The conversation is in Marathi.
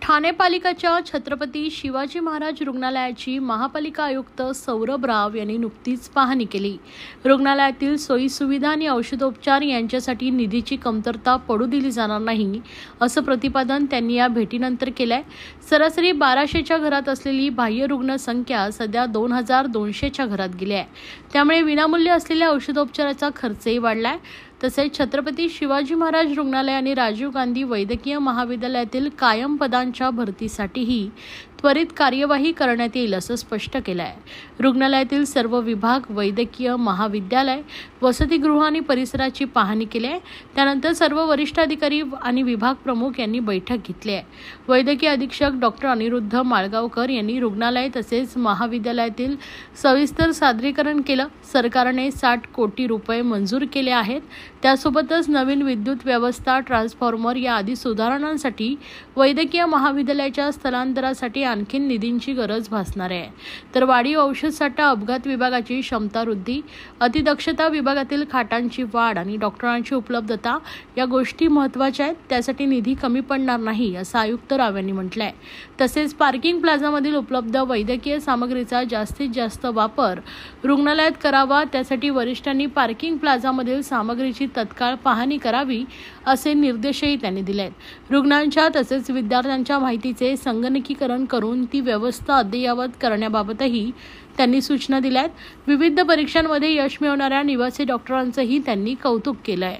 ठाणे पालिकेच्या छत्रपती शिवाजी महाराज रुग्णालयाची महापालिका आयुक्त सौरभ राव यांनी नुकतीच पाहणी केली। रुग्णालयातील सोयीसुविधा आणि औषधोपचार यांच्यासाठी निधीची कमतरता पडू दिली जाणार नाही, असं प्रतिपादन त्यांनी या भेटीनंतर केलंय। सरासरी 1200च्या घरात असलेली बाह्य रुग्ण संख्या सध्या 2200च्या घरात गेली आहे। त्यामुळे विनामूल्य असलेल्या औषधोपचाराचा खर्चही वाढलाय। तसेच छत्रपती शिवाजी महाराज रुग्णालय आणि राजीव गांधी वैद्यकीय महाविद्यालयातील कायम पदांच्या भरतीसाठीही त्वरित कार्यवाही करण्यात येईल असं स्पष्ट केलं आहे। रुग्णालयातील सर्व विभाग, वैद्यकीय महाविद्यालय, वसतिगृह आणि परिसराची पाहणी केली आहे। त्यानंतर सर्व वरिष्ठ अधिकारी आणि विभाग प्रमुख यांनी बैठक घेतली आहे। वैद्यकीय अधीक्षक डॉक्टर अनिरुद्ध माळगावकर यांनी रुग्णालय तसेच महाविद्यालयातील सविस्तर सादरीकरण केलं। सरकारने 60 कोटी रुपये मंजूर केले आहेत। त्यासोबतच नवीन विद्युत व्यवस्था, ट्रान्सफॉर्मर या आदी सुधारणांसाठी वैद्यकीय महाविद्यालयाच्या स्थलांतरासाठी आणखी निधींची गरज भासणार आहे। तर वाढीव औषध साठा, अपघात विभागाची क्षमता वृद्धी, अतिदक्षता विभागातील खाटांची वाढ आणि डॉक्टरांची उपलब्धता या गोष्टी महत्त्वाच्या आहेत। त्यासाठी निधी कमी पडणार नाही असं आयुक्त राव यांनी म्हटलंय। तसेच पार्किंग प्लाझामधील उपलब्ध वैद्यकीय सामग्रीचा जास्तीत जास्त वापर रुग्णालयात करावा। त्यासाठी वरिष्ठांनी पार्किंग प्लाझामधील सामग्रीची तत्काळ पाहणी करावी असे निर्देशही त्यांनी दिलेत। रुग्णांच्या तसेच विद्यार्थ्यांच्या माहितीचे संगणकीकरण करून ती व्यवस्था अद्ययावत करण्याबाबतही त्यांनी सूचना दिल्यात। विविध परीक्षांमध्ये यश मिळवणाऱ्या निवासी डॉक्टरांचंही त्यांनी कौतुक केलंय।